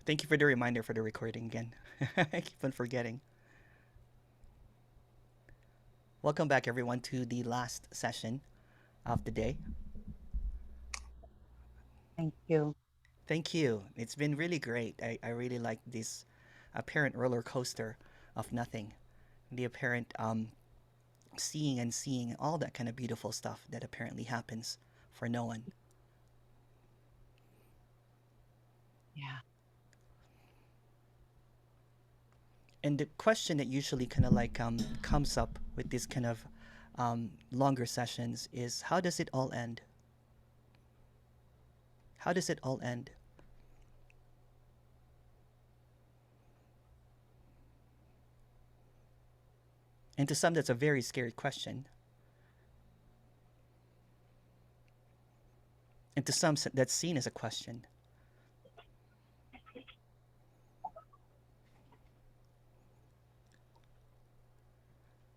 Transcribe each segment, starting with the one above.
Thank you for the reminder for the recording again. I keep on forgetting. Welcome back, everyone, to the last session of the day. Thank you. Thank you. It's been really great. I really like this apparent roller coaster of nothing. The apparent seeing and seeing all that kind of beautiful stuff that apparently happens for no one. Yeah. And the question that usually kind of like comes up with this kind of longer sessions is, how does it all end? How does it all end? And to some, that's a very scary question. And to some, that's seen as a question.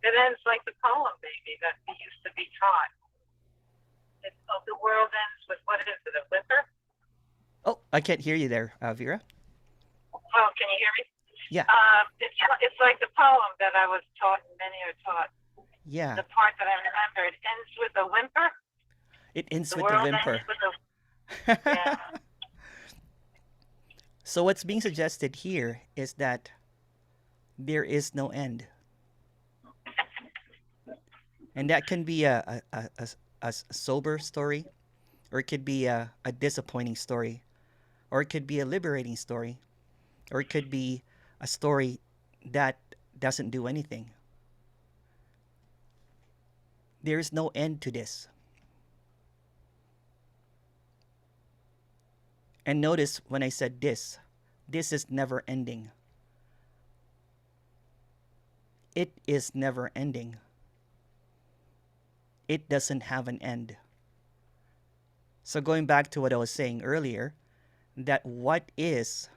It ends like the poem, maybe, that we used to be taught. The world ends with, what is it, a whimper? Oh, I can't hear you there, Vera. Oh, can you hear me? Yeah, It's like the poem that I was taught, and many are taught. yeah. The part that I remember, it ends with a whimper. It ends The with a world ends whimper. with a, yeah. So what's being suggested here is that there is no end, and that can be a sober story, or it could be a disappointing story, or it could be a liberating story, or it could be a story that doesn't do anything. There is no end to this. And notice when I said this is never ending. It is never ending. It doesn't have an end. So, going back to what I was saying earlier, that what is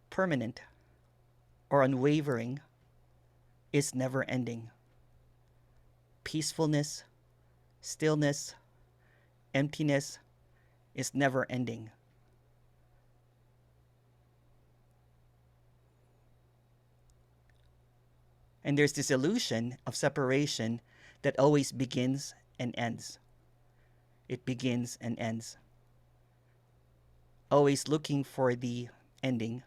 permanent or unwavering is never ending. Peacefulness, stillness, emptiness is never ending. And there's this illusion of separation that always begins and ends. It begins and ends. Always looking for the ending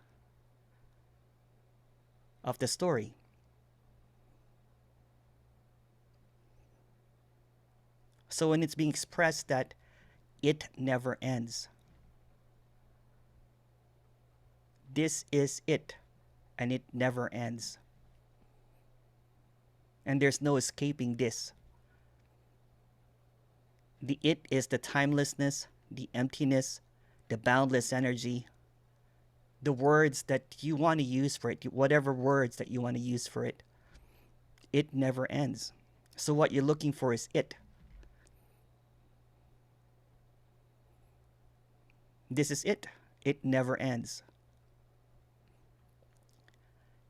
of the story. So when it's being expressed that it never ends, this is it, and it never ends. And there's no escaping this. The it is the timelessness, the emptiness, the boundless energy, the words that you want to use for it, whatever words that you want to use for it, it never ends. So what you're looking for is it. This is it. It never ends.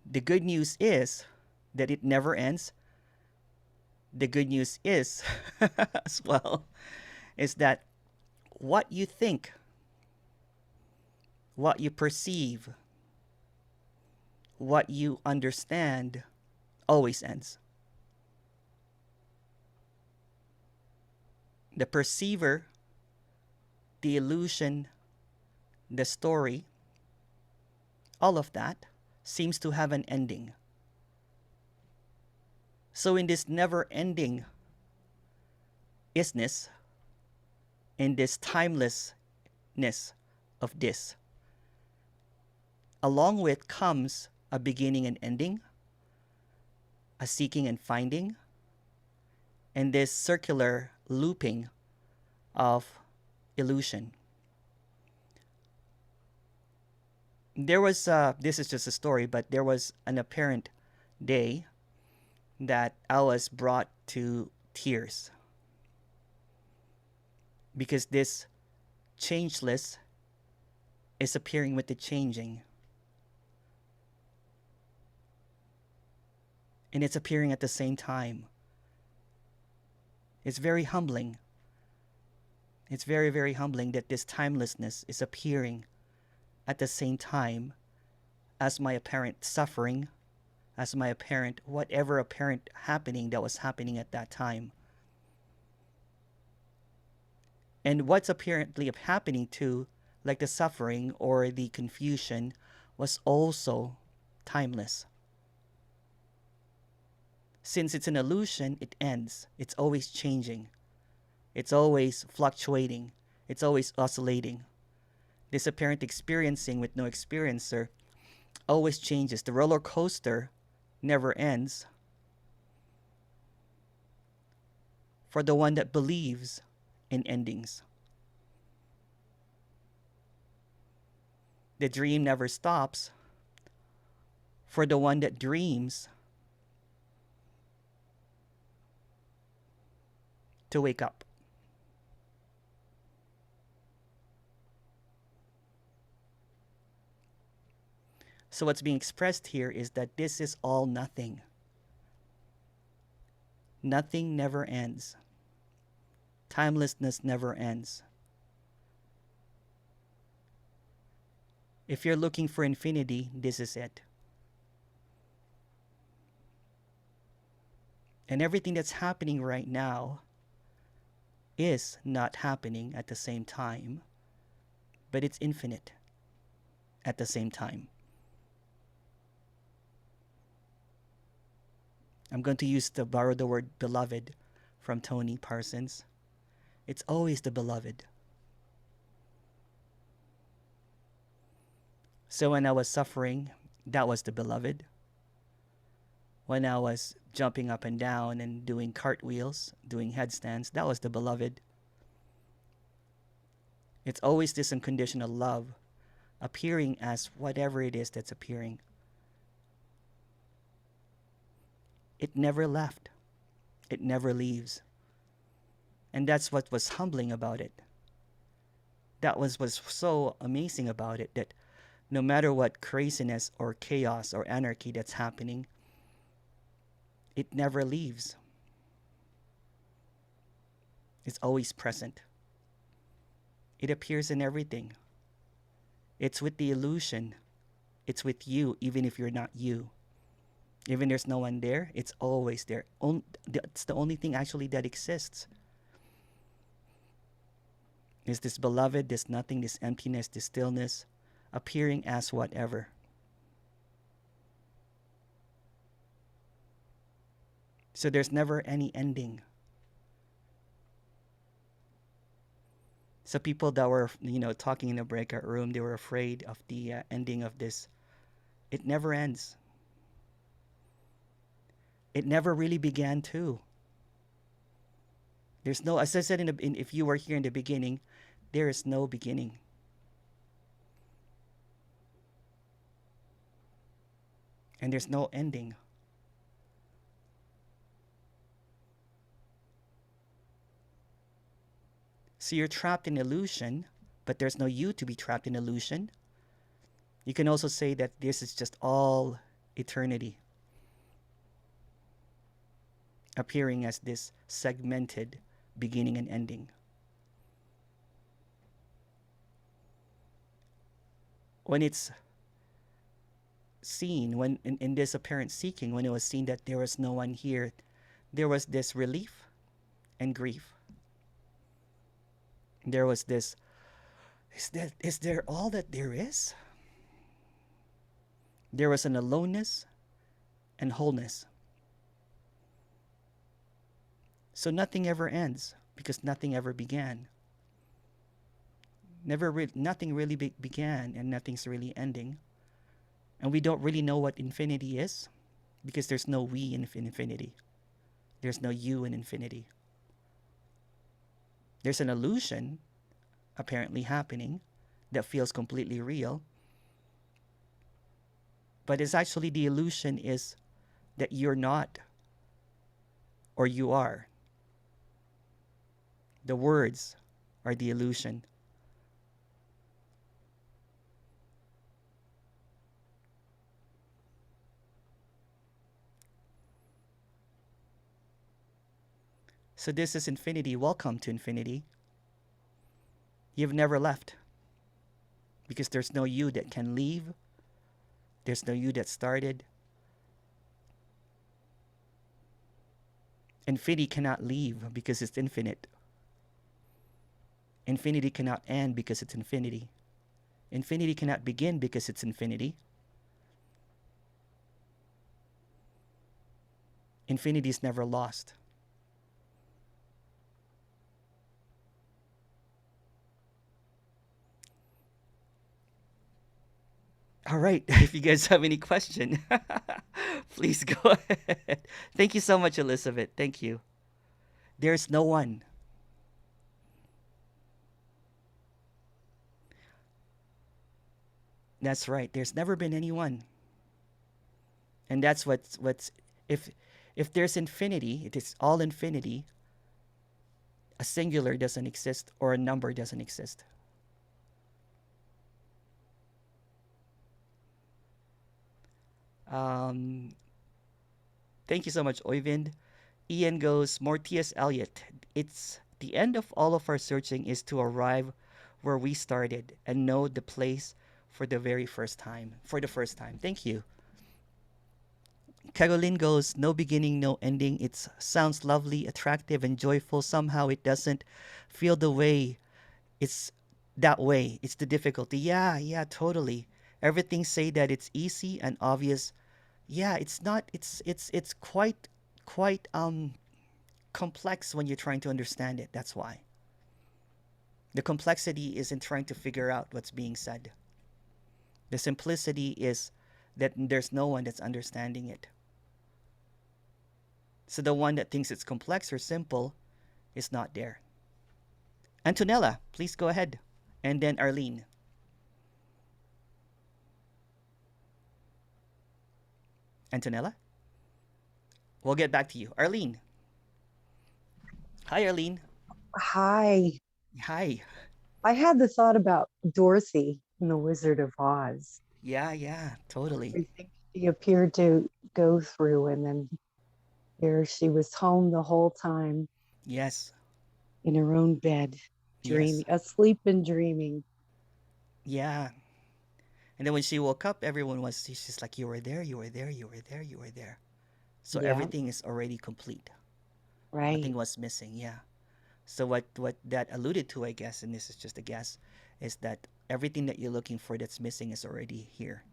The good news is that it never ends. The good news is, as well, is that what you think, what you perceive, what you understand always ends. The perceiver, the illusion, the story, all of that seems to have an ending. So, in this never ending isness, in this timelessness of this, along with comes a beginning and ending, a seeking and finding, and this circular looping of illusion. There was, this is just a story, but there was an apparent day that I was brought to tears because this changeless is appearing with the changing. And it's appearing at the same time. It's very humbling. It's very, very humbling that this timelessness is appearing at the same time as my apparent suffering, as my apparent, whatever apparent happening that was happening at that time. And what's apparently happening too, like the suffering or the confusion, was also timeless. Since it's an illusion, it ends. It's always changing. It's always fluctuating. It's always oscillating. This apparent experiencing with no experiencer always changes. The roller coaster never ends. For the one that believes in endings. The dream never stops. For the one that dreams to wake up. So what's being expressed here is that this is all nothing. Nothing never ends. Timelessness never ends. If you're looking for infinity, this is it. And everything that's happening right now is not happening at the same time, but it's infinite at the same time. I'm going to borrow the word beloved from Tony Parsons. It's always the beloved. So when I was suffering, that was the beloved. When I was jumping up and down and doing cartwheels, doing headstands, that was the beloved. It's always this unconditional love appearing as whatever it is that's appearing. It never left. It never leaves. And that's what was humbling about it. That was so amazing about it, that no matter what craziness or chaos or anarchy that's happening, it never leaves. It's always present. It appears in everything. It's with the illusion. It's with you, even if you're not you. Even there's no one there, it's always there. It's the only thing actually that exists. Is this beloved, this nothing, this emptiness, this stillness, appearing as whatever. So there's never any ending. So people that were, talking in the breakout room, they were afraid of the ending of this. It never ends. It never really began too. There's no, as I said, if you were here in the beginning, there is no beginning. And there's no ending. So you're trapped in illusion, but there's no you to be trapped in illusion. You can also say that this is just all eternity, appearing as this segmented beginning and ending. When it's seen, when in this apparent seeking, when it was seen that there was no one here, there was this relief and grief. There was this, is there all that there is? There was an aloneness and wholeness. So nothing ever ends because nothing ever began. Nothing really began and nothing's really ending. And we don't really know what infinity is because there's no we in infinity. There's no you in infinity. There's an illusion apparently happening that feels completely real. But it's actually the illusion is that you're not or you are. The words are the illusion. So this is infinity. Welcome to infinity. You've never left because there's no you that can leave. There's no you that started. Infinity cannot leave because it's infinite. Infinity cannot end because it's infinity. Infinity cannot begin because it's infinity. Infinity is never lost. All right. If you guys have any question, please go ahead. Thank you so much, Elizabeth. Thank you. There's no one. That's right. There's never been anyone. And that's what's if if there's infinity, it is all infinity, a singular doesn't exist or a number doesn't exist. Um, Thank you so much, Oyvind. Ian goes, more T.S. Eliot. It's the end of all of our searching is to arrive where we started and know the place for the very first time. For the first time. Thank you. Caroline goes, no beginning, no ending. It sounds lovely, attractive, and joyful. Somehow it doesn't feel the way it's that way. It's the difficulty. Yeah, yeah, totally. Everything say that it's easy and obvious. Yeah, it's not. It's quite complex when you're trying to understand it. That's why. The complexity is in trying to figure out what's being said. The simplicity is that there's no one that's understanding it. So the one that thinks it's complex or simple is not there. Antonella, please go ahead. And then Arlene. Antonella? We'll get back to you. Arlene. Hi, Arlene. Hi. Hi. I had the thought about Dorothy in The Wizard of Oz. Yeah, yeah, totally. Everything she appeared to go through, and then here she was home the whole time Yes, in her own bed, yes, dreaming, asleep and dreaming. yeah. And then when she woke up, everyone was, she's just like, you were there, you were there, you were there, you were there. So Yeah, everything is already complete. Nothing right, was missing, yeah. So what that alluded to, I guess, and this is just a guess, is that everything that you're looking for that's missing is already here.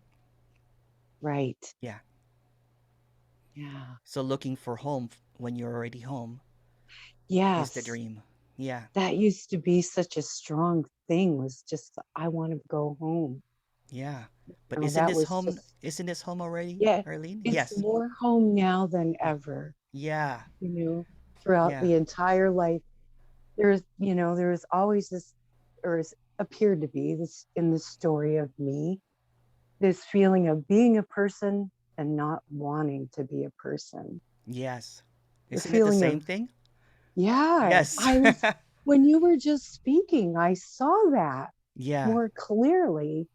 right. Yeah. Yeah. So looking for home when you're already home is the Yes. dream. Yeah. That used to be such a strong thing, was just, I want to go home. Yeah. But Oh, isn't that this was home just, isn't this home already, yeah, Arlene? it's Yes. more home now than ever, Yeah. you know, throughout Yeah. the entire life. There's always this, or has appeared to be this in the story of me, this feeling of being a person and not wanting to be a person. Yes. The Isn't it the feeling same of, thing? yeah, Yes. when you were just speaking, I saw that Yeah. more clearly.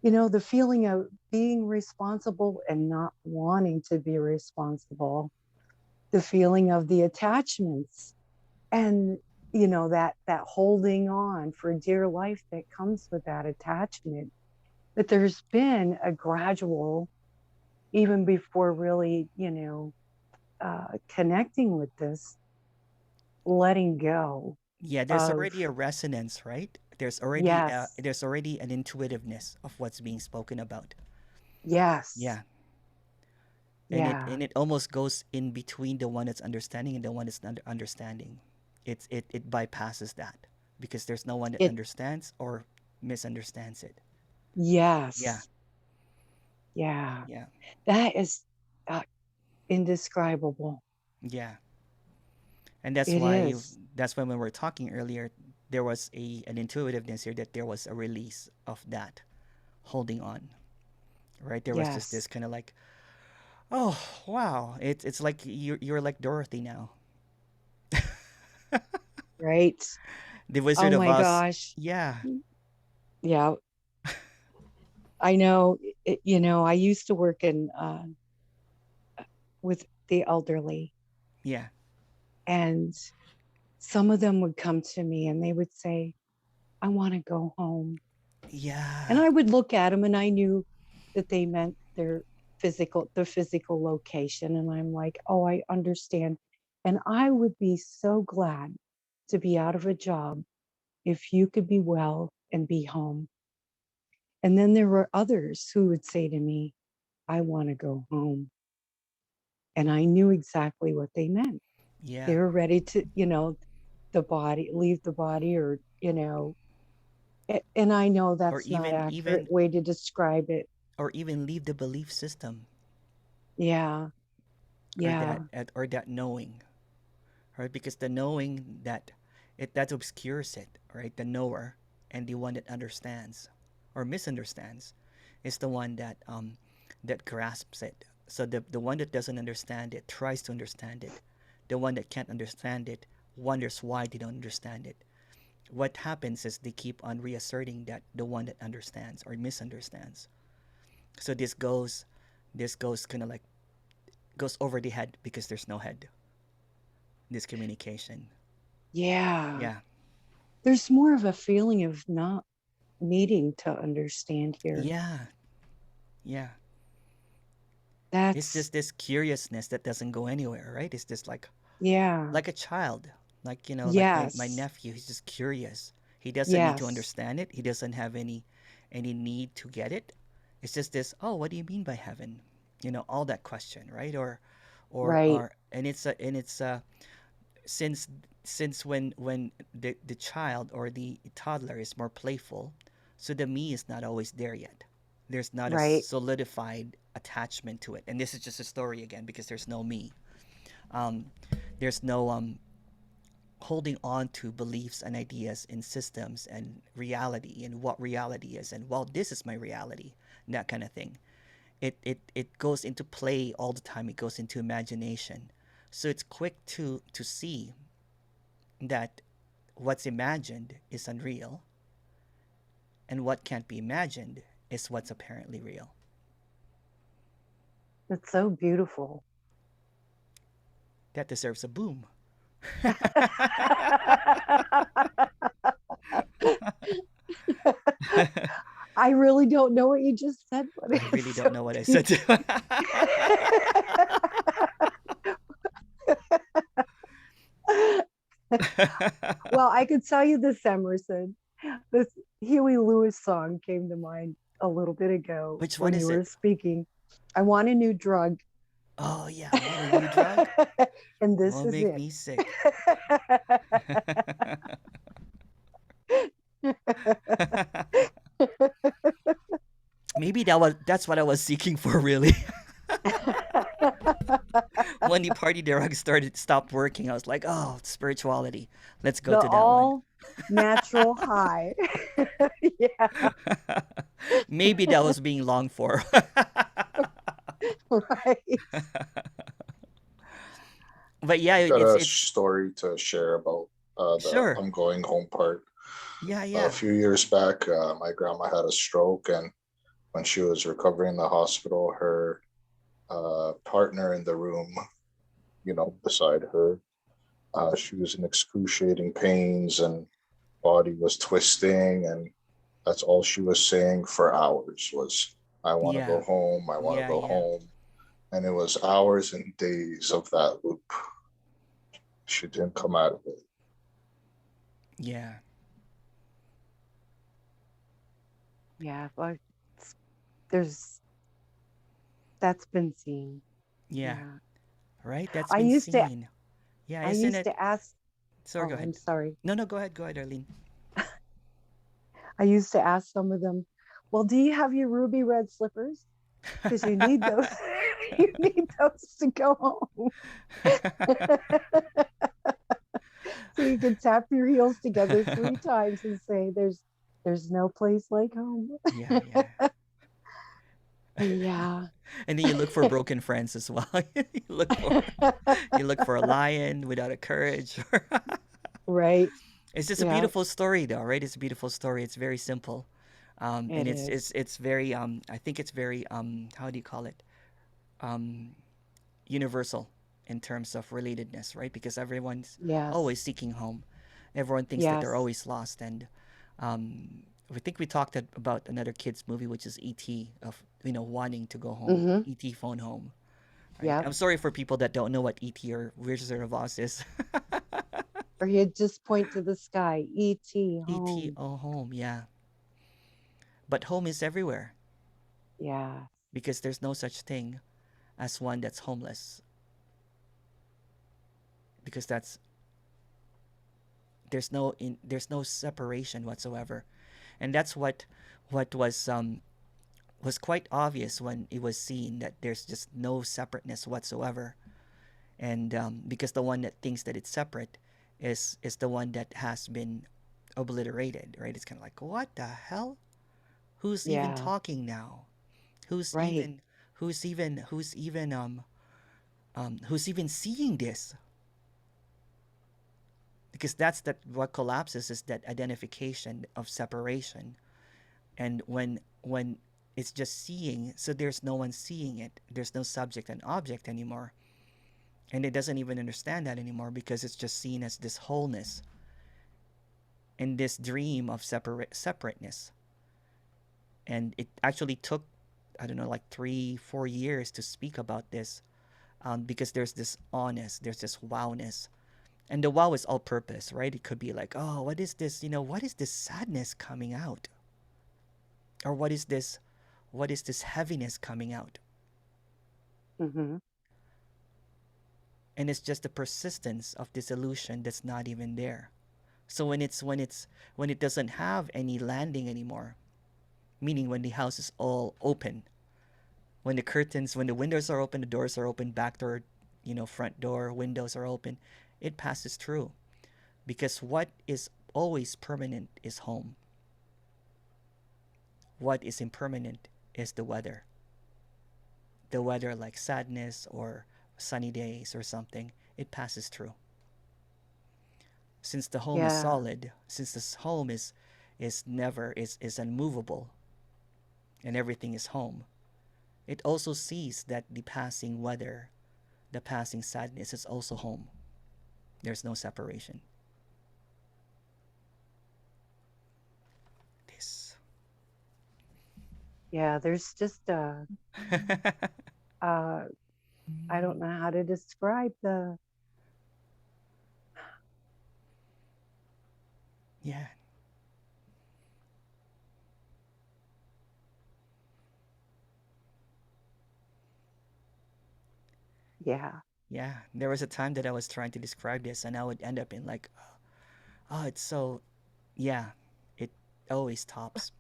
The feeling of being responsible and not wanting to be responsible, the feeling of the attachments, and that holding on for dear life that comes with that attachment. But there's been a gradual, even before really connecting with this, letting go Yeah, there's of, already a resonance, right? yes, There's already an intuitiveness of what's being spoken about. yes, Yeah. yeah, And it almost goes in between the one that's understanding and the one that's not understanding. It bypasses that because there's no one that it, understands or misunderstands it. Yeah. yes, yeah, Yeah. that is uh, indescribable. Yeah. And that's It why is. when we were talking earlier, there was a an intuitiveness here that there was a release of that holding on, right? There was just Yes, this kind of like, oh wow, it's like you're like Dorothy now, right. the Oh Wizard of my Oz. gosh. Yeah, Yeah, I know. I used to work in with the elderly, yeah, and some of them would come to me and they would say, I want to go home. And Yeah. I would look at them and I knew that they meant the physical location. And I'm like, oh, I understand. And I would be so glad to be out of a job if you could be well and be home. And then there were others who would say to me, I want to go home. And I knew exactly what they meant. They Yeah. were ready to, leave the body, or, and I know Or that's not even accurate way to describe it. leave the belief system, Yeah. or Yeah. that knowing, right? Because the knowing that obscures it, right? The knower and the one that understands or misunderstands is the one that grasps it. So the one that doesn't understand it tries to understand it. The one that can't understand it wonders why they don't understand it. What happens is they keep on reasserting that the one that understands or misunderstands. So this goes kind of like goes over the head because there's no head. This communication. Yeah. Yeah. There's more of a feeling of not needing to understand here. Yeah. Yeah. It's That's, just this curiousness that doesn't go anywhere, right? It's just yeah. like a child. Like, like my Yes. nephew, he's just curious. He doesn't need to Yes. understand it. He doesn't have any need to get it. It's just this, oh, what do you mean by heaven? All that question, right? Right. And it's since when the child or the toddler is more playful, so the me is not always there yet. There's not a Right. solidified attachment to it. And this is just a story again because there's no me. Um, there's no holding on to beliefs and ideas in systems and reality and what reality is, and well, this is my reality, and that kind of thing. It goes into play all the time. It goes into imagination. So it's quick to see that what's imagined is unreal, and what can't be imagined is what's apparently real. It's so beautiful. That deserves a boom. I really don't know what you just said, but I really it's don't so know what I deep. said. Well, I could tell you this, Emerson. This Huey Lewis song came to mind a little bit ago Which one when you is were it? speaking. I want a new drug. Oh yeah, I want a new drug. And this Won't is make it. me sick. Maybe that's what I was seeking for really. When the party drug stopped working, I was like, oh, spirituality. Let's go The to that one. all natural high. Yeah, Maybe that was being longed for. right. But yeah, Got it's a it's story to share about the sure. I'm going home part. Yeah, A yeah. few years back, my grandma had a stroke, and when she was recovering in the hospital, her partner in the room, beside her, she was in excruciating pains and body was twisting, and that's all she was saying for hours was, "I want to Yeah. go home. I want to Yeah, go yeah. home." And it was hours and days of that loop. She didn't come out of it. Yeah. Yeah, but there's that's been seen. Yeah. Yeah. Right? That's I been used to seen. Yeah, I isn't used it? to ask Sorry, go oh, I'm ahead. sorry. No, no, go ahead. Go ahead, Arlene. I used to ask some of them, well, do you have your ruby red slippers? Because you need those. You need those to go home. So you can tap your heels together 3 times and say, there's no place like home. Yeah, yeah. Yeah. And then you look for broken friends as well. you look for you look for a lion without a courage. Right. It's just a Yeah, beautiful story, though, right? It's a beautiful story. It's very simple, and it it's is. it's it's very I think it's very how do you call it? Um, Universal in terms of relatedness, right? Because everyone's Yes. always seeking home. Everyone thinks that they're Yes. always lost, and um, I think we talked about another kids movie, which is E.T. of wanting to go home. Mm-hmm. E.T. phone home. Right. Yep. I'm sorry for people that don't know what E.T. or Wizard of Oz is. Or he'd just point to the sky, E.T. E.T. home. oh home, yeah. But home is everywhere Yeah. because there's no such thing as one that's homeless because there's no separation whatsoever, and that's what was quite obvious when it was seen that there's just no separateness whatsoever, and because the one that thinks that it's separate is the one that has been obliterated, right? It's kind of like, what the hell? Who's even Yeah. talking now? Who's Right. even who's even who's even who's even seeing this? Because that's that what collapses is that identification of separation, and when it's just seeing, so there's no one seeing it, there's no subject and object anymore, and it doesn't even understand that anymore because it's just seen as this wholeness and this dream of separateness. And it actually took, I don't know, like 3-4 years to speak about this, because there's this honest, there's this wowness, and the wow is all purpose, right? It could be like, oh, what is this, what is this sadness coming out, or what is this heaviness coming out, Mm-hmm. and it's just the persistence of this illusion that's not even there. So when it doesn't have any landing anymore, meaning when the house is all open, when the windows are open, the doors are open, back door, front door, windows are open, it passes through, because what is always permanent is home. What is impermanent is the weather, like sadness or sunny days or something. It passes through. Since the home is Yeah. solid, since this home is never is unmovable, and everything is home, it also sees that the passing weather, the passing sadness is also home. There's no separation. This. Yeah. There's just uh I don't know how to describe the Yeah, yeah. yeah. There was a time that I was trying to describe this, and I would end up in like, oh, it's so, yeah, it always tops.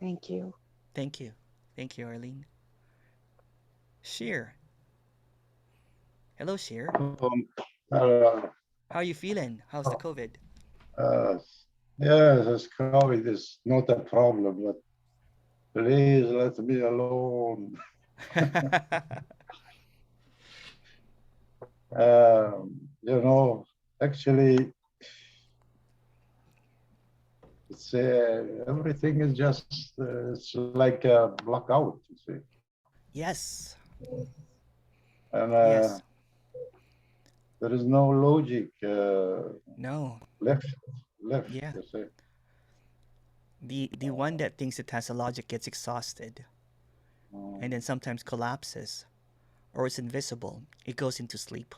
Thank you. Thank you. Thank you, Arlene. Sheer. Hello, Sheer. Uh, How are you feeling? How's the COVID? uh, yes, this COVID is not a problem, but please let me alone. You know, actually, it's everything is just it's like a blackout, you see, Yes. and Yes. there is no logic No. left, left. Yeah. You see, The one that thinks it has a logic gets exhausted, and then sometimes collapses, or is invisible. It goes into sleep.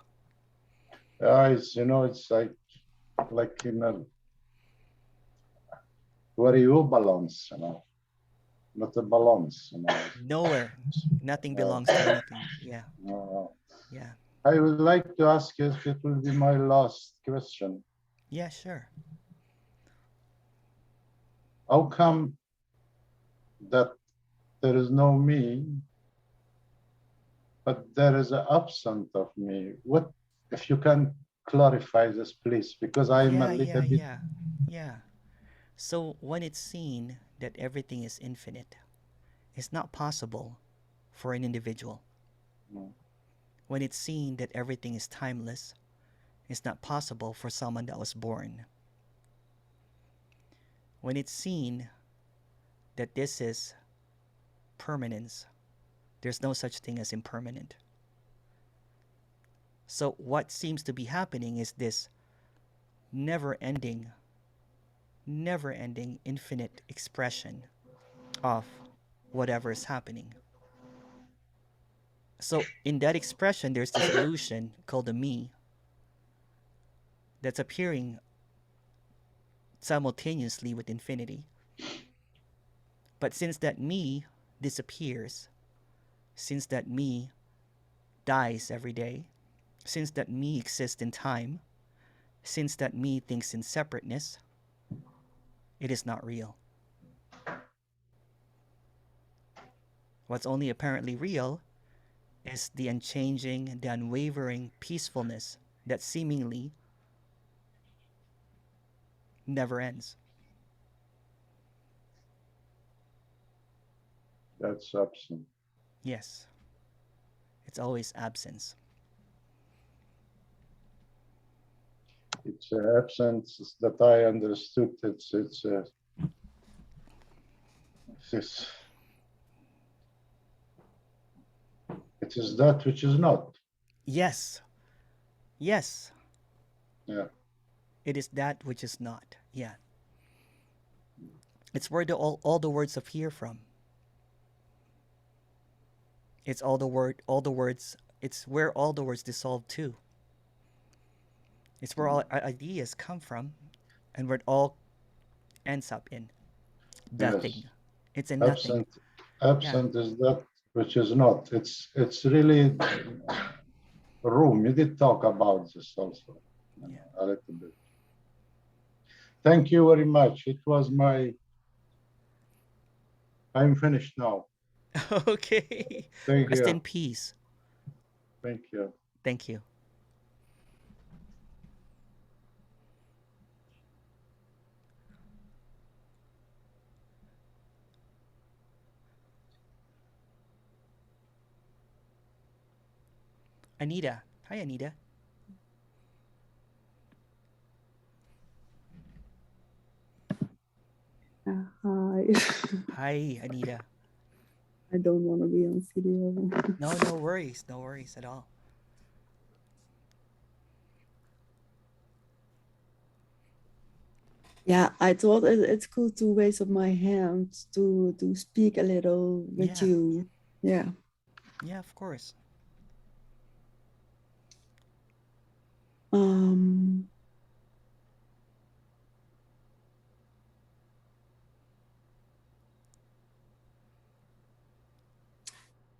it's it's like in a where you balance, not a balance, Nowhere. Nothing Uh, belongs to anything. Yeah. uh, Yeah. I would like to ask you if it will be my last question. Yeah, sure. How come that there is no me, but there is an absence of me? What, if you can clarify this, please, because I'm a Yeah, little yeah, bit. yeah. Yeah. So when it's seen that everything is infinite, it's not possible for an individual. When it's seen that everything is timeless, it's not possible for someone that was born. When it's seen that this is permanence, there's no such thing as impermanent. So what seems to be happening is this never-ending, never-ending infinite expression of whatever is happening. So in that expression, there's this illusion called the me that's appearing simultaneously with infinity. But since that me disappears, since that me dies every day, since that me exists in time, since that me thinks in separateness, it is not real. What's only apparently real is the unchanging, the unwavering peacefulness that seemingly never ends. That's absent. Yes, it's always absence. It's absence that I understood. It's it is that which is not. Yes, yes, Yeah. it is that which is not. Yeah. It's where all the words appear from. It's all the words, it's where all the words dissolve to. It's where all ideas come from and where it all ends up in. Nothing. Yes. It's in nothing. Absent is that which is not. It's really room. You did talk about this also, a little bit. Thank you very much. It was I'm finished now. Okay. Thank Rest in you. peace. Thank you. Thank you. Anita. Hi, Anita. Hi. Hi, Anita. I don't want to be on video. No worries. No worries at all. Yeah, I thought it's cool to raise up my hand to speak a little with Yeah. you. Yeah. Yeah, of course.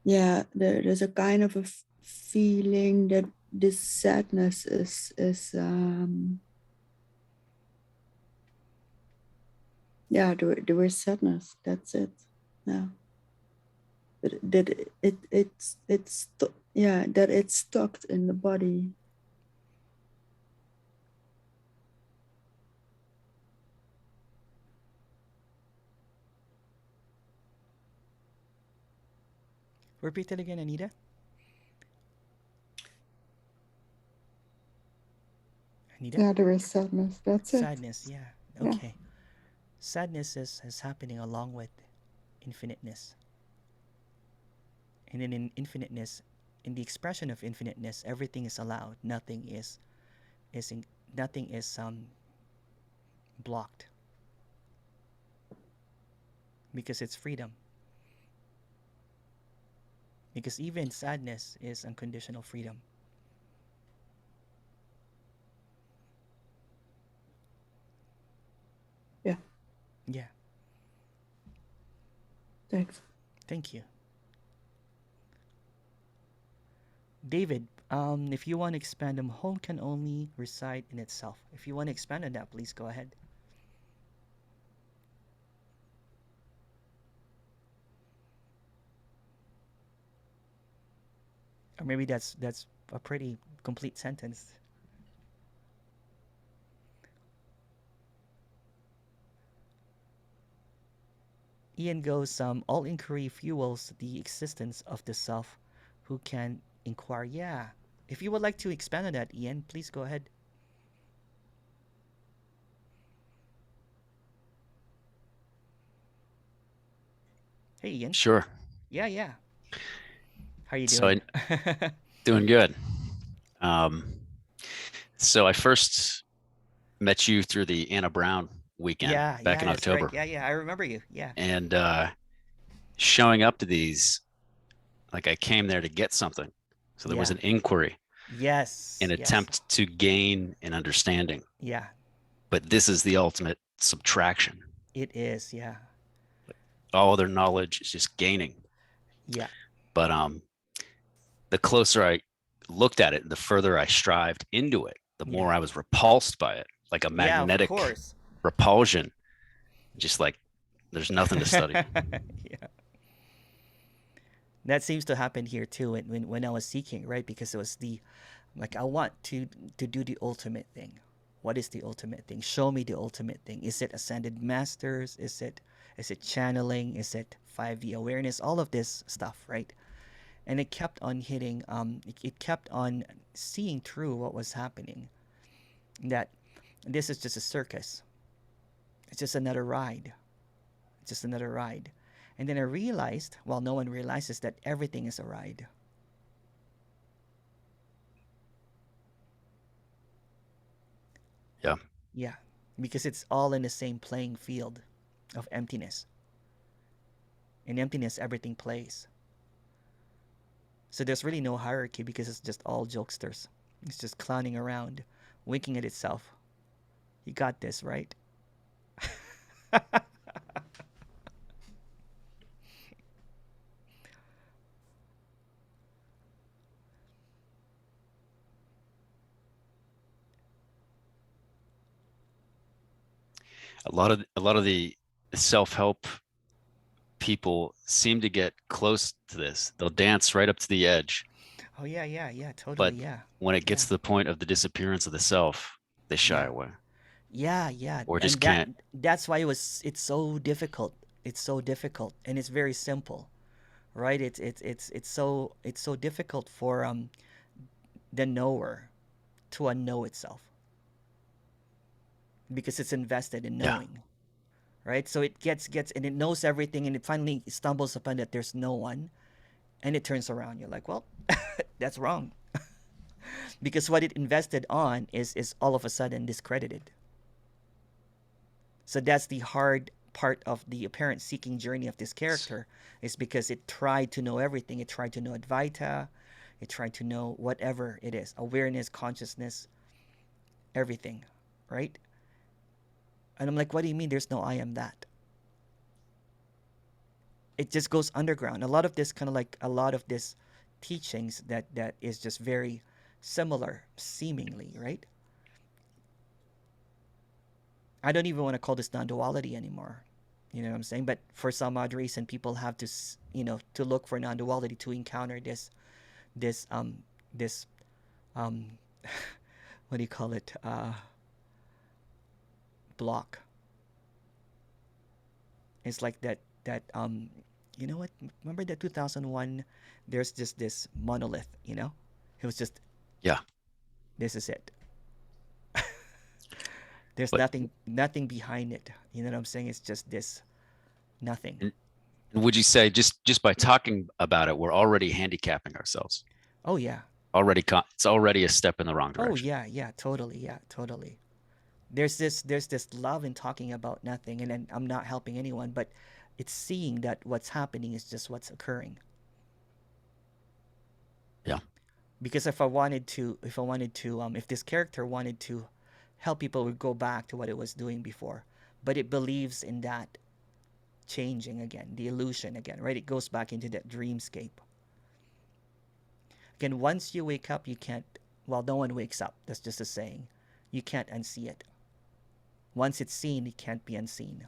Yeah, there's a kind of a feeling that this sadness is yeah, there was sadness. That's it. Yeah. That it's yeah, that it's stuck in the body. Repeat it again, Anita. Anita? Yeah, there is sadness. That's Sadness, it. yeah. Okay. Yeah. Sadness is happening along with infiniteness. And in infiniteness, in the expression of infiniteness, everything is allowed. Nothing is blocked. Because it's freedom. Because even sadness is unconditional freedom. Yeah. Yeah. Thanks. Thank you. David, if you want to expand them, home can only reside in itself. If you want to expand on that, please go ahead. Or maybe that's a pretty complete sentence. Ian goes, all inquiry fuels the existence of the self who can inquire. Yeah. If you would like to expand on that, Ian, please go ahead. Hey, Ian. Sure. Yeah. How are you So doing? doing good. So I first met you through the Anna Brown weekend back in that's right. October. Yeah, I remember you. Yeah. And showing up to these, like I came there to get something. So there was Yeah. an inquiry, Yes. an attempt to gain an understanding. Yeah. But this is the ultimate subtraction. It is. Yeah. All other knowledge is just gaining. Yeah. But the closer I looked at it, the further I strived into it, the more I was repulsed by it, like a magnetic repulsion. Just like there's nothing to study. Yeah. That seems to happen here too when I was seeking, right? Because it was like I want to do the ultimate thing. What is the ultimate thing? Show me the ultimate thing. Is it ascended masters? Is it channeling? Is it 5D awareness? All of this stuff, right? And it kept on hitting. It kept on seeing through what was happening. That this is just a circus. It's just another ride. It's just another ride. And then I realized, well, no one realizes that everything is a ride. Yeah. Yeah. Because it's all in the same playing field of emptiness. In emptiness, everything plays. So there's really no hierarchy because it's just all jokesters. It's just clowning around, winking at itself. You got this, right? A lot of the self-help people seem to get close to this. They'll dance right up to the edge. Oh yeah, totally, but yeah. When it gets to the point of the disappearance of the self, they shy away. Yeah. Or just can't. That's why it's so difficult. It's so difficult, and it's very simple, right? It's so difficult for the knower to unknow itself because it's invested in knowing. Right? So it gets and it knows everything, and it finally stumbles upon that there's no one, and it turns around. You're like, well, that's wrong. Because what it invested on is all of a sudden discredited. So that's the hard part of the apparent seeking journey of this character, is because it tried to know everything. It tried to know Advaita. It tried to know whatever it is, awareness, consciousness, everything, right? And I'm like, what do you mean there's no I am that? It just goes underground. A lot of this teachings that is just very similar, seemingly, right? I don't even want to call this non-duality anymore. You know what I'm saying? But for some odd reason, people have to, to look for non-duality to encounter this what do you call it? Block. It's like that you know what? Remember that 2001? There's just this monolith. It was just this is it. There's nothing behind it. You know what I'm saying? It's just this nothing. And would you say just by talking about it, we're already handicapping ourselves? Oh yeah. It's already a step in the wrong direction. Oh yeah, totally. There's this love in talking about nothing, and then I'm not helping anyone, but it's seeing that what's happening is just what's occurring. Yeah. Because if this character wanted to help people, would go back to what it was doing before, but it believes in that changing again, the illusion again, right? It goes back into that dreamscape. Again, once you wake up, you can't. Well, no one wakes up. That's just a saying. You can't unsee it. Once it's seen, it can't be unseen.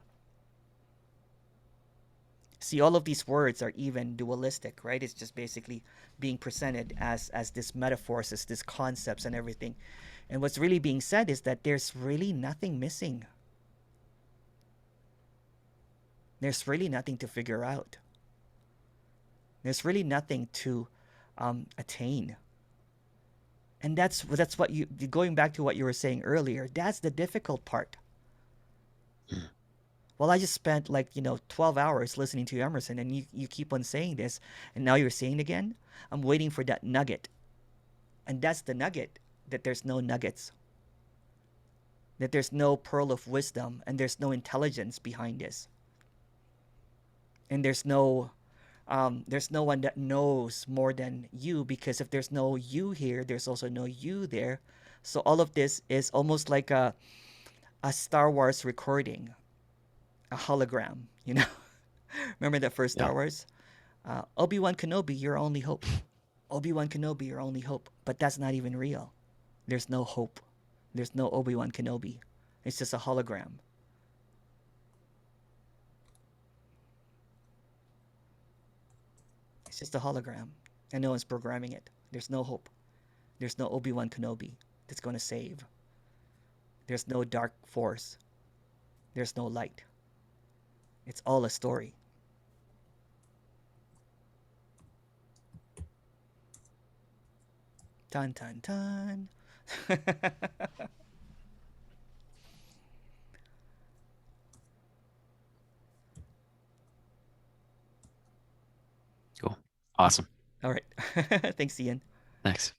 See, all of these words are even dualistic, right? It's just basically being presented as this metaphors, as this concepts and everything. And what's really being said is that there's really nothing missing. There's really nothing to figure out. There's really nothing to attain. And that's what you, going back to what you were saying earlier, that's the difficult part. Well, I just spent 12 hours listening to Emerson, and you keep on saying this, and now you're saying it again. I'm waiting for that nugget. And that's the nugget, that there's no nuggets, that there's no pearl of wisdom, and there's no intelligence behind this. And there's no one that knows more than you, because if there's no you here, there's also no you there. So all of this is almost like a Star Wars recording, a hologram, you know? Remember that first Star Wars? Obi-Wan Kenobi, your only hope. Obi-Wan Kenobi, your only hope. But that's not even real. There's no hope. There's no Obi-Wan Kenobi. It's just a hologram. It's just a hologram. And no one's programming it. There's no hope. There's no Obi-Wan Kenobi that's going to save. There's no dark force. There's no light. It's all a story. Tan, tan, tan. Cool. Awesome. All right. Thanks, Ian. Thanks.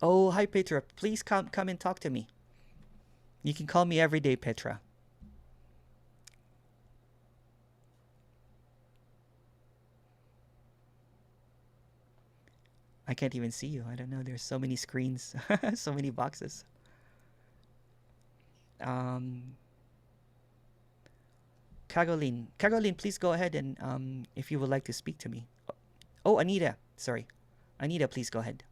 Oh, hi, Petra. Please come and talk to me. You can call me every day, Petra. I can't even see you. I don't know. There's so many screens, so many boxes. Caroline, please go ahead and if you would like to speak to me. Oh, Anita. Sorry. Anita, please go ahead.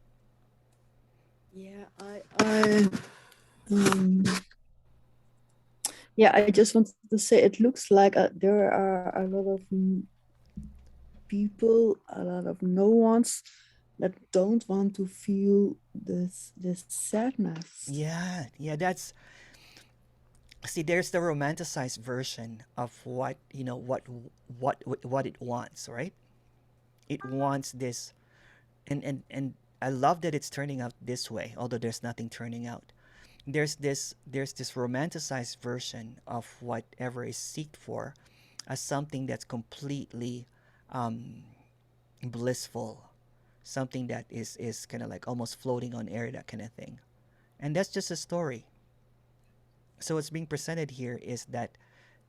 Yeah, I just wanted to say, it looks like there are a lot of people, a lot of no ones that don't want to feel this sadness. Yeah, that's, see, there's the romanticized version of what, you know, what it wants, right? It wants this, and I love that it's turning out this way, although there's nothing turning out. There's this romanticized version of whatever is sought for as something that's completely blissful, something that is kind of like almost floating on air, that kind of thing. And that's just a story. So what's being presented here is that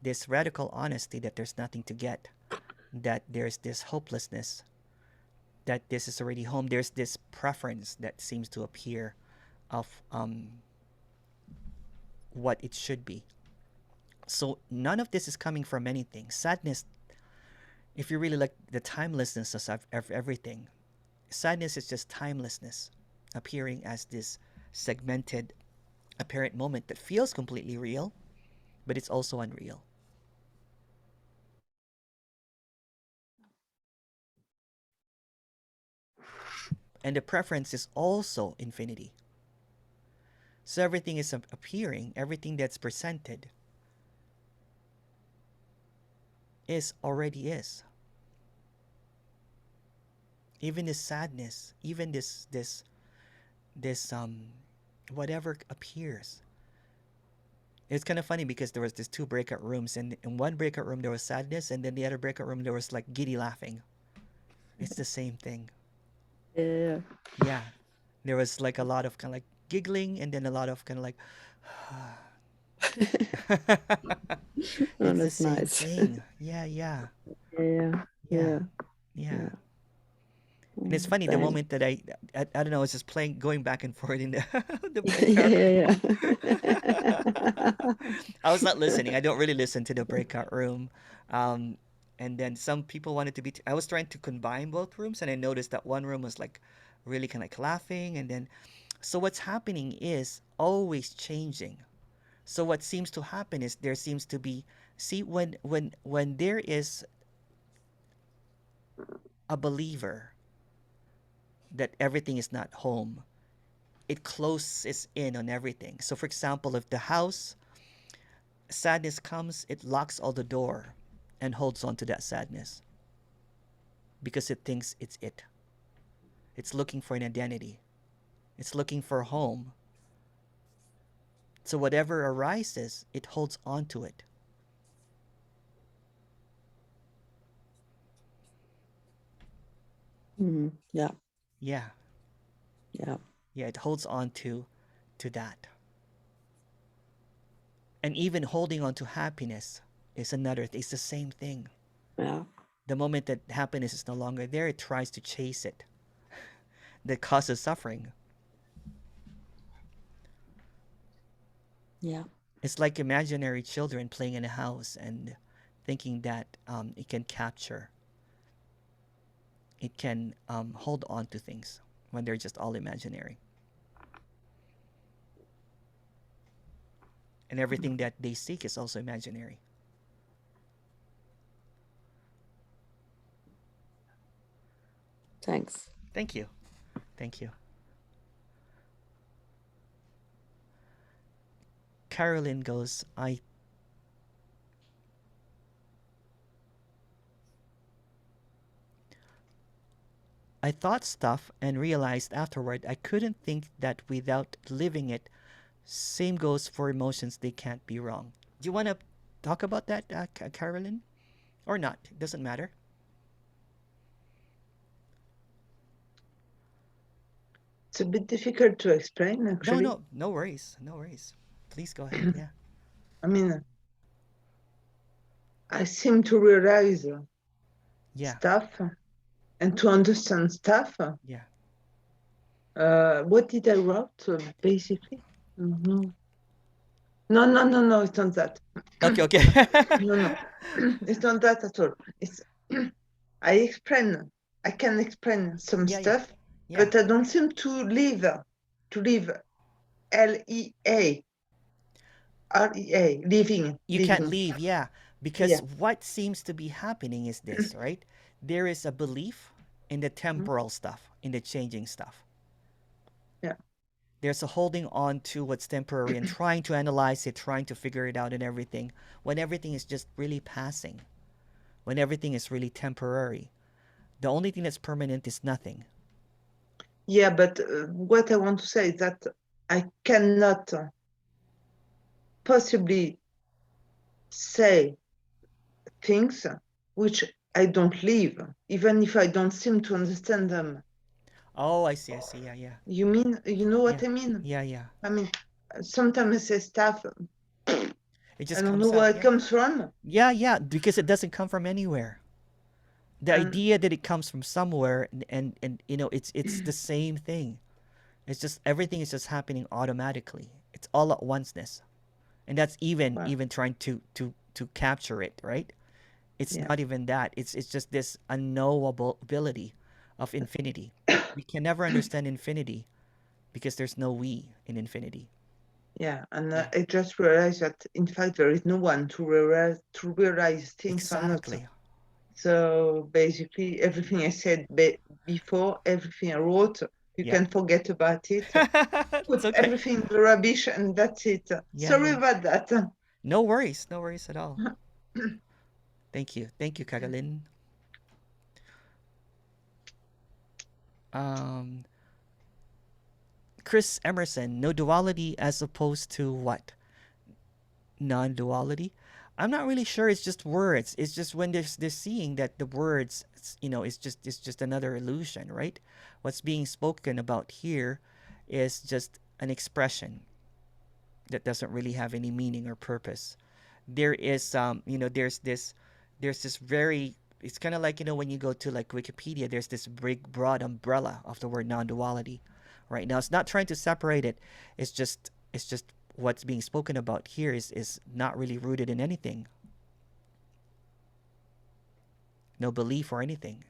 this radical honesty, that there's nothing to get, that there's this hopelessness, that this is already home. There's this preference that seems to appear of what it should be. So none of this is coming from anything. Sadness, if you really like the timelessness of everything, sadness is just timelessness appearing as this segmented apparent moment that feels completely real, but it's also unreal. And the preference is also infinity. So everything is appearing, everything that's presented is already is. Even this sadness, even this whatever appears. It's kind of funny because there was these two breakout rooms, and in one breakout room there was sadness, and then the other breakout room there was like giddy laughing. It's the same thing. Yeah. Yeah. There was like a lot of kind of like giggling, and then a lot of kind of like Oh, it's the that's same nice. thing. Yeah. Yeah. And it's funny, the Thanks. moment that I don't know, I was just playing, going back and forth in the breakout room. I was not listening. I don't really listen to the breakout room. And then some people wanted to be, I was trying to combine both rooms, and I noticed that one room was like really kind of like laughing. And then, so what's happening is always changing. So what seems to happen is there seems to be, see, when there is a believer that everything is not home, it closes in on everything. So for example, if the house sadness comes, it locks all the door and holds on to that sadness because it thinks it's it. It's looking for an identity. It's looking for a home. So whatever arises, it holds on to it. Yeah. Yeah. Yeah. Yeah, it holds on to that. And even holding on to happiness is another, it's the same thing. Yeah. The moment that happiness is no longer there, it tries to chase it. That causes suffering. Yeah. It's like imaginary children playing in a house and thinking that it can capture, it can hold on to things when they're just all imaginary. And everything that they seek is also imaginary. Thanks. Thank you. Thank you. Carolyn goes, I thought stuff and realized afterward I couldn't think that without living it. Same goes for emotions, they can't be wrong. Do you want to talk about that, Carolyn? Or not? It doesn't matter. It's a bit difficult to explain, actually. No worries. No worries. Please go ahead, yeah. I mean, I seem to realize stuff and to understand stuff. Yeah. What did I write, basically? No, it's not that. Okay. No, it's not that at all. It's I can explain some stuff, but I don't seem to live LEA. REA, living. You can't leave, yeah. Because what seems to be happening is this, right? There is a belief in the temporal stuff, in the changing stuff. Yeah. There's a holding on to what's temporary and trying to analyze it, trying to figure it out and everything, when everything is just really passing, when everything is really temporary. The only thing that's permanent is nothing. Yeah, but what I want to say is that I cannot possibly say things which I don't live, even if I don't seem to understand them. Oh, I see, yeah. You know what I mean? Yeah. I mean, sometimes I say stuff, it just I don't know where it comes from. Yeah, because it doesn't come from anywhere. The idea that it comes from somewhere and you know, it's the same thing. It's just everything is just happening automatically. It's all at onceness. And that's even trying to capture it, right? It's not even that. It's just this unknowable ability of infinity. We can never understand infinity because there's no we in infinity. Yeah, and I just realized that in fact there is no one to realize things or not. So basically, everything I said before, everything I wrote, you can forget about it. Put everything in the rubbish, and that's it. Sorry about that. No worries at all. Thank you, Carolyn. Chris Emerson, no duality as opposed to what? Non-duality? I'm not really sure. It's just words. It's just when they're seeing that the words, you know, it's just another illusion, right? What's being spoken about here is just an expression that doesn't really have any meaning or purpose. There is you know, there's this very, it's kind of like, you know, when you go to like Wikipedia, there's this big broad umbrella of the word non-duality. Right now, it's not trying to separate it. It's just what's being spoken about here is not really rooted in anything. No belief or anything.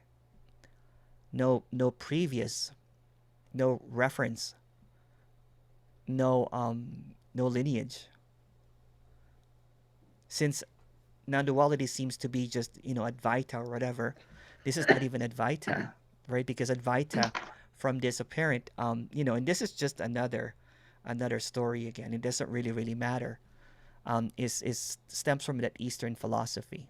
No previous, no reference, no lineage. Since non-duality seems to be just, you know, Advaita or whatever, this is not even Advaita, right? Because Advaita, from this apparent, you know, and this is just another story again. It doesn't really matter. Is stems from that Eastern philosophy.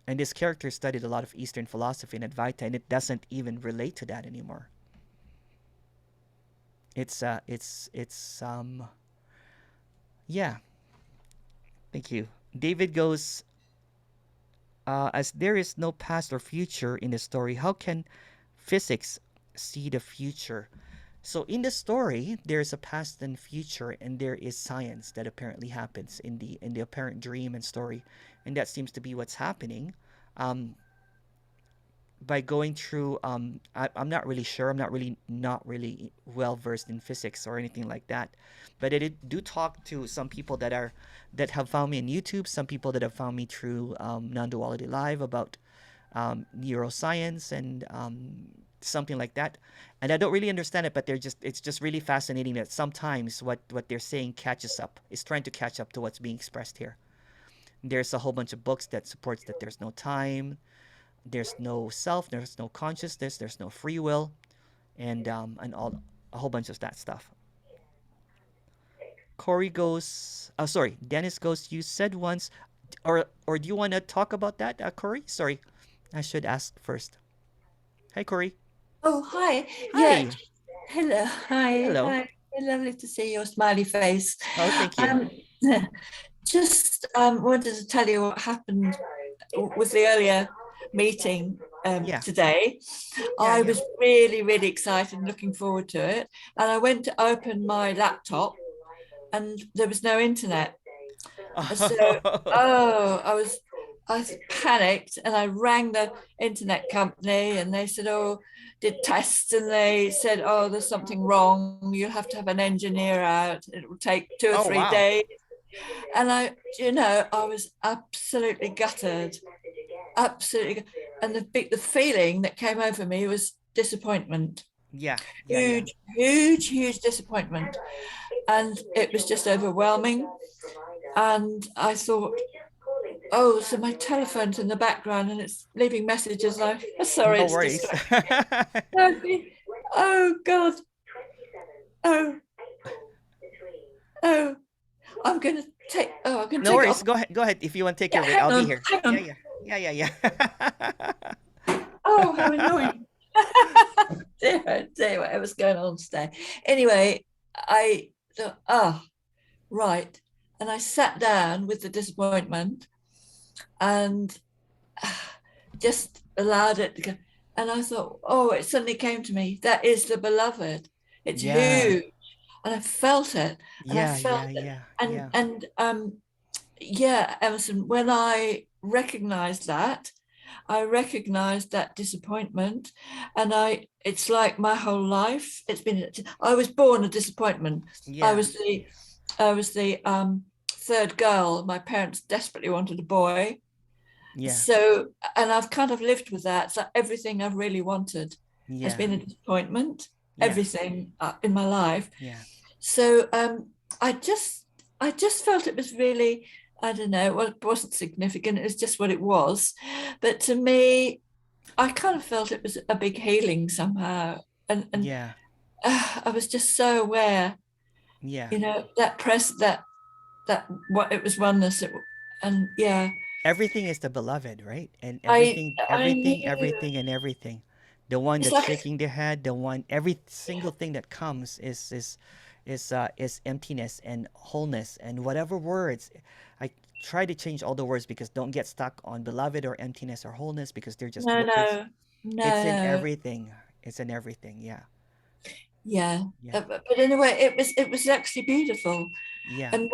And this character studied a lot of Eastern philosophy and Advaita, and it doesn't even relate to that anymore. It's yeah. Thank you. David goes, as there is no past or future in the story, how can physics see the future? So in the story, there's a past and future, and there is science that apparently happens in the apparent dream and story, and that seems to be what's happening. By going through, I'm not really sure. I'm not really well versed in physics or anything like that, but I do talk to some people that have found me on YouTube, some people that have found me through Non-Duality Live about neuroscience and something like that, and I don't really understand it, but it's just really fascinating that sometimes what they're saying catches up, is trying to catch up to what's being expressed here. There's a whole bunch of books that supports that there's no time, there's no self, there's no consciousness, there's no free will, and all a whole bunch of that stuff. Corey goes, oh sorry, Dennis goes, you said once, or do you want to talk about that, Corey? Sorry, I should ask first. Hi, Corey. Oh, hi. Hi. Yeah. Hello. Hi. Hello. Hi. Lovely to see your smiley face. Oh, thank you. Just wanted to tell you what happened with the earlier meeting today. I was really, really excited and looking forward to it. And I went to open my laptop and there was no internet. So, I panicked and I rang the internet company and they said, did tests, and they said, there's something wrong. You'll have to have an engineer out. It will take 2 or 3 days. And I was absolutely gutted. Absolutely. And the feeling that came over me was disappointment. Huge disappointment. And it was just overwhelming. And I thought, so my telephone's in the background and it's leaving messages. Sorry. No worries. Oh God. I'm going to take. No worries. Go ahead. If you want to take care of it, I'll be here. Hang on. Yeah. Oh, how annoying. dear, whatever's going on today. Anyway, I thought, right. And I sat down with the disappointment and just allowed it to go. And I thought, it suddenly came to me. That is the beloved. It's huge. And I felt it. And I felt it. And Emerson, when I recognized that disappointment, and it's like my whole life. I was born a disappointment. I was the third girl. My parents desperately wanted a boy. So, and I've kind of lived with that. So everything I've really wanted has been a disappointment. Everything in my life. So I just felt it was really, I don't know, well, it wasn't significant. It was just what it was. But to me, I kind of felt it was a big healing somehow. And I was just so aware. That what it was oneness. Everything is the beloved, right? And everything. The one that's shaking their head, every single thing that comes is emptiness and wholeness, and whatever words. I try to change all the words because don't get stuck on beloved or emptiness or wholeness, because they're just no. It's in everything. It's in everything. But anyway, it was actually beautiful. And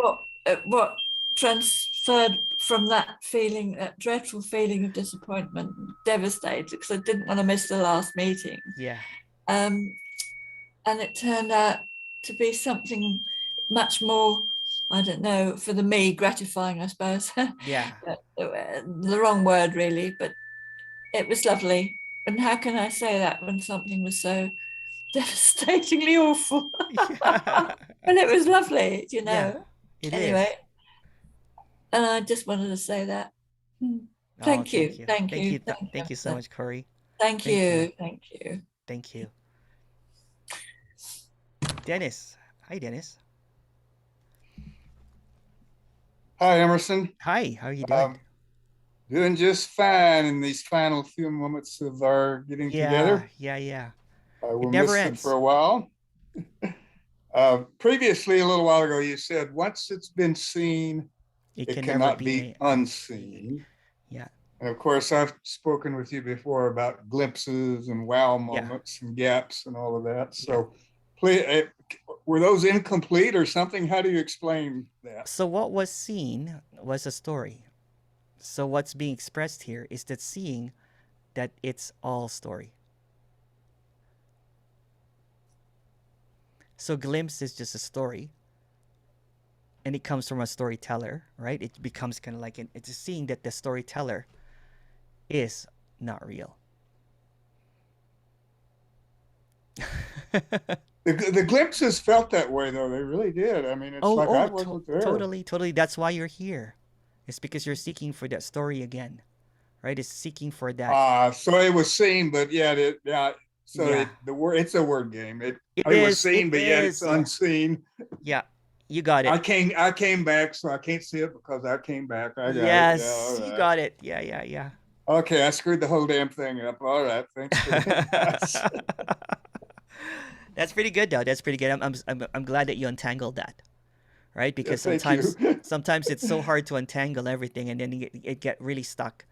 what transferred from that feeling, that dreadful feeling of disappointment, devastated because I didn't want to miss the last meeting. And it turned out to be something much more, I don't know, for me, gratifying, I suppose. The wrong word really, but it was lovely. And how can I say that when something was so devastatingly awful? And it was lovely, anyway. And I just wanted to say that. Thank you so much, Corey. Thank you. Dennis. Hi, Dennis. Hi, Emerson. Hi, how are you doing? Doing just fine in these final few moments of our getting together. It never ends. For a while. Previously, a little while ago, you said once it's been seen, it cannot be unseen. And of course, I've spoken with you before about glimpses and wow moments and gaps and all of that. So please, were those incomplete or something? How do you explain that? So what was seen was a story. So what's being expressed here is that seeing that it's all story. So glimpse is just a story. And it comes from a storyteller, right? It becomes kind of like it's a seeing that the storyteller is not real. The glimpses felt that way, though. They really did. I mean, it's I wasn't there. Totally. That's why you're here. It's because you're seeking for that story again, right? It's seeking for that. So it was seen, but So the word, it's a word game. It was seen, but yet it's unseen. Yeah, you got it. I came back, so I can't see it because I came back. I got it. Yes, you got it. Yeah. Okay, I screwed the whole damn thing up. All right, thanks. That's pretty good, though. That's pretty good. I'm glad that you untangled that, right? Because sometimes it's so hard to untangle everything, and then it get really stuck.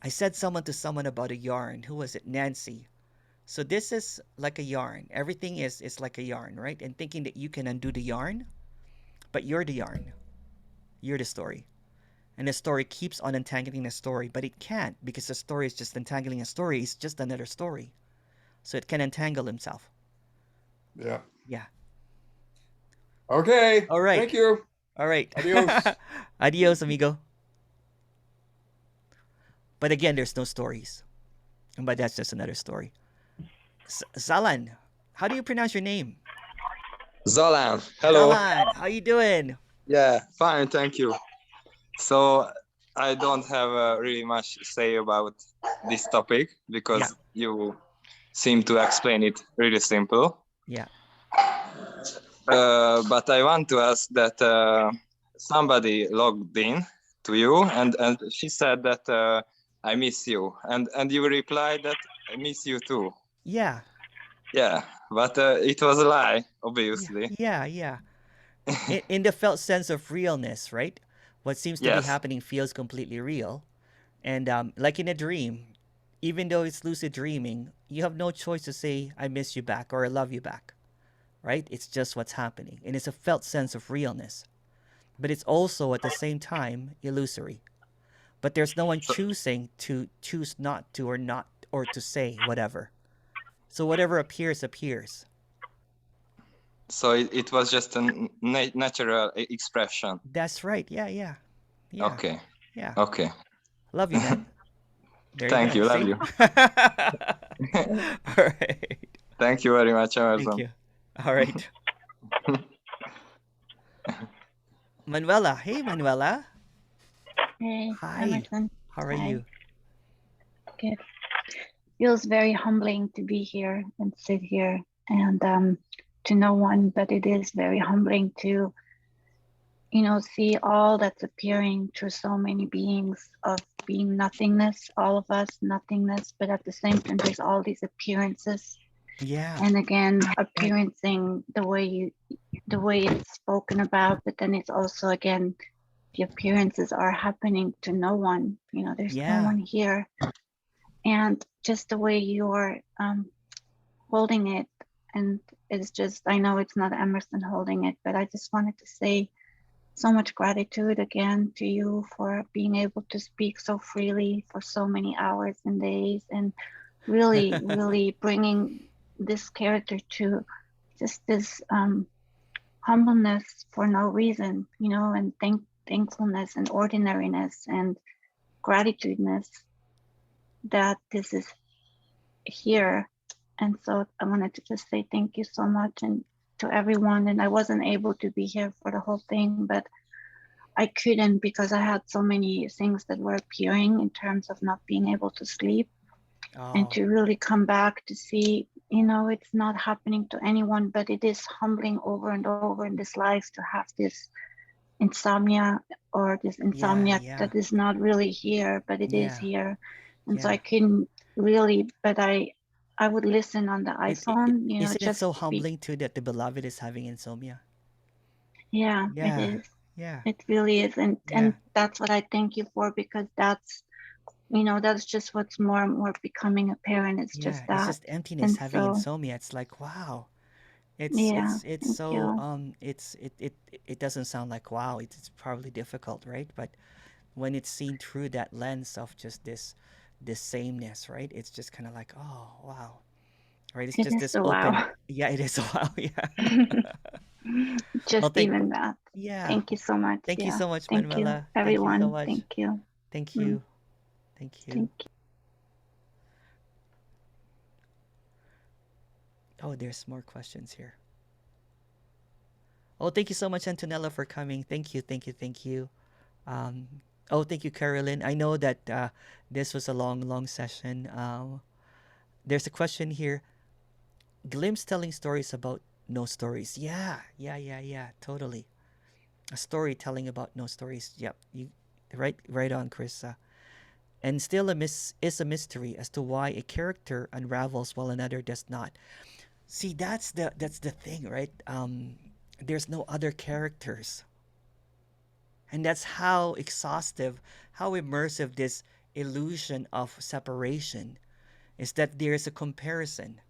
I said to someone about a yarn. Who was it? Nancy. So this is like a yarn. Everything is like a yarn, right? And thinking that you can undo the yarn, but you're the yarn. You're the story. And the story keeps on untangling the story, but it can't because the story is just entangling a story. It's just another story. So it can entangle himself. Yeah. Yeah. Okay. All right. Thank you. All right. Adios. Adios, amigo. But again, there's no stories. But that's just another story. Zalan, how do you pronounce your name? Zalan. Hello. Zalan, how you doing? Yeah, fine, thank you. So I don't have really much to say about this topic because you seem to explain it really simple. Yeah. But I want to ask that somebody logged in to you and she said that I miss you and you replied that I miss you too. Yeah. Yeah, but it was a lie, obviously. Yeah. In the felt sense of realness, right? What seems to be happening feels completely real. And like in a dream, even though it's lucid dreaming, you have no choice to say, I miss you back or I love you back, right? It's just what's happening. And it's a felt sense of realness. But it's also at the same time illusory. But there's no one choosing to choose not to or to say whatever. So whatever appears. So it was just a natural expression. That's right. Yeah. Okay. Yeah. Okay. Love you, man. Thank you. Love you. All right. Thank you very much, Emerson. Thank you. All right. Manuela. Hey, Manuela. Hey, hi. Emerson. How are you? Good. Feels very humbling to be here and sit here and to no one, but it is very humbling to, see all that's appearing through so many beings of being nothingness, all of us nothingness, but at the same time, there's all these appearances. Yeah. And again, appearancing the way it's spoken about, but then it's also, again, the appearances are happening to no one, there's no one here. And just the way you're holding it, and it's just, I know it's not Emerson holding it, but I just wanted to say so much gratitude again to you for being able to speak so freely for so many hours and days, and really, really bringing this character to just this humbleness for no reason, and thankfulness and ordinariness and gratitudeness that this is here. And so I wanted to just say thank you so much and to everyone. And I wasn't able to be here for the whole thing, but I couldn't because I had so many things that were appearing in terms of not being able to sleep. And to really come back to see, it's not happening to anyone, but it is humbling over and over in this life to have this insomnia or this insomnia that is not really here, but it is here. And so I couldn't really, but I would listen on the iPhone, Isn't just it so humbling too that the beloved is having insomnia? Yeah, it is. Yeah. It really is. And that's what I thank you for, because that's You know, that's just what's more and more becoming apparent. It's just It's that. just emptiness, And having so, insomnia. It's like, wow. yeah, It's thank so you. it doesn't sound like wow. It's probably difficult, right? But when it's seen through that lens of just this sameness, right? It's just kind of like, oh wow, right? It's It just is this a open. wow. Yeah, it is a wow. Yeah. Well, Just even that. yeah. Thank you so much. Thank you Yeah. so much, Thank you, Manuela. Thank you so everyone. much. Thank you. Thank Mm, you. Thank you. Thank you. Oh, there's more questions here. Oh, thank you so much, Antonella, for coming. Thank you, thank you, thank you. Um, oh, thank you, Carolyn. I know that this was a long session. There's a question here. Glimpse telling stories about no stories. Yeah, totally. A story telling about no stories. Yep, you right on, Chris. And still is a mystery as to why a character unravels while another does not. See, that's the thing, right? There's no other characters. And that's how exhaustive, how immersive this illusion of separation is, that there's a comparison.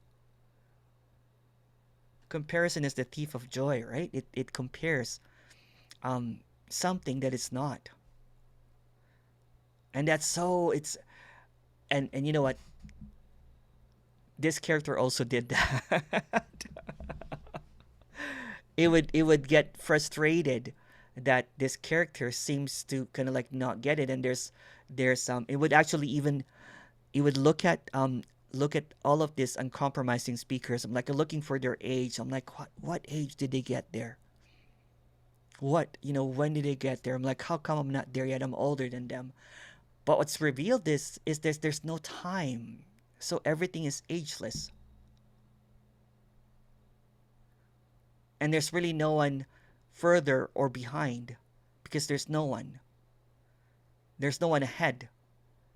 Comparison is the thief of joy, right? It compares something that is not. And that's so it's and you know what? This character also did that. It would get frustrated that this character seems to kind of like not get it, and there's it would actually even it would look at all of these uncompromising speakers. I'm like looking for their age. I'm like, what age did they get there? What, when did they get there? I'm like, how come I'm not there yet? I'm older than them. But what's revealed is there's no time, so everything is ageless, and there's really no one further or behind, because there's no one ahead.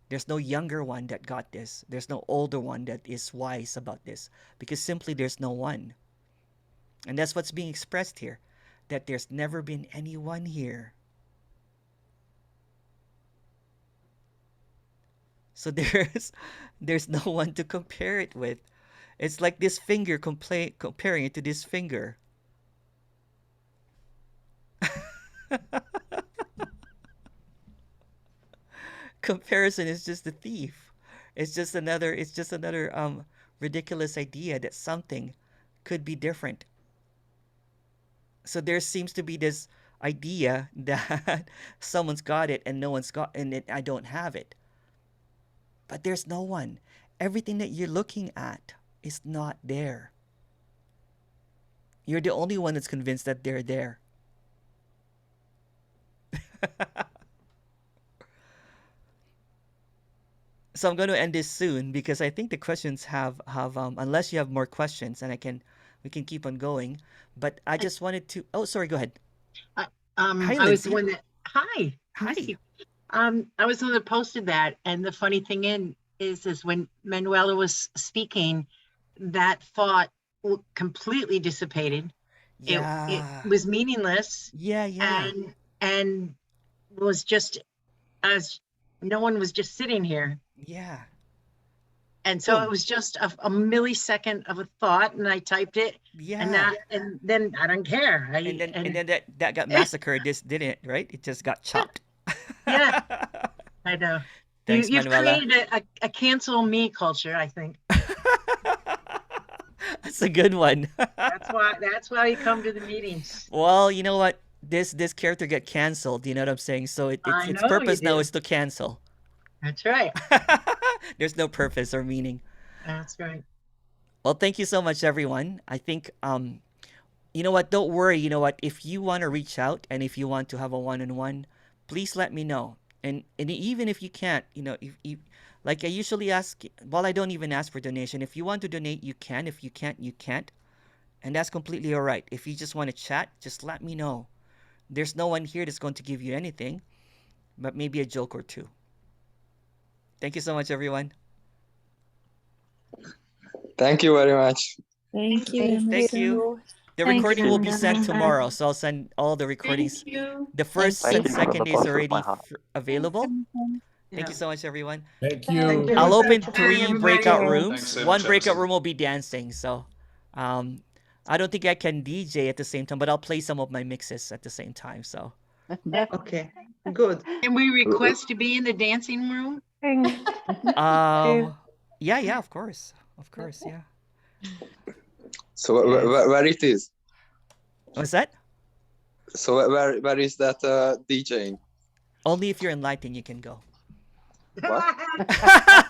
There's no younger one that got this. There's no older one that is wise about this, because simply there's no one. And that's what's being expressed here, that there's never been anyone here. So there's no one to compare it with. It's like this finger comparing it to this finger. Comparison is just a thief. It's just another ridiculous idea that something could be different. So there seems to be this idea that someone's got it and no one's got, and I don't have it. But there's no one. Everything that you're looking at is not there. You're the only one that's convinced that they're there. So I'm going to end this soon, because I think the questions have unless you have more questions, and we can keep on going. But I just wanted to. Oh, sorry. Go ahead. Hi, Lindsay. I was the one that. Hi. Hi. I was the one that posted that, and the funny thing is when Manuela was speaking, that thought completely dissipated. Yeah. It was meaningless. Yeah. And was just as no one was just sitting here. Yeah. And so it was just a millisecond of a thought, and I typed it. Yeah. And then I don't care. And then that got massacred. This didn't, right? It just got chopped. Yeah. I know. Thanks, You've Manuela. created a cancel me culture, I think. That's a good one. That's why you come to the meetings. Well, you know what? This character get canceled. You know what I'm saying? So its purpose now is to cancel. That's right. There's no purpose or meaning. That's right. Well, thank you so much, everyone. I think you know what? Don't worry. You know what? If you want to reach out and if you want to have a one-on-one, please let me know. And even if you can't, if like I usually ask, well, I don't even ask for donation. If you want to donate, you can. If you can't, you can't. And that's completely all right. If you just want to chat, just let me know. There's no one here that's going to give you anything, but maybe a joke or two. Thank you so much, everyone. Thank you very much. Thank you. Thank you. The recording will be sent tomorrow, so I'll send all the recordings. The first and second is already available. Thank you so much, everyone. Thank you. I'll open Thank 3 you. breakout Thank you. rooms. Thanks so One much, breakout Emerson. room will be dancing. So I don't think I can DJ at the same time, but I'll play some of my mixes at the same time. So Okay, good. Can we request to be in the dancing room? yeah, of course. Yeah. So where it is? What's that? So where is that DJing? Only if you're enlightened you can go. What?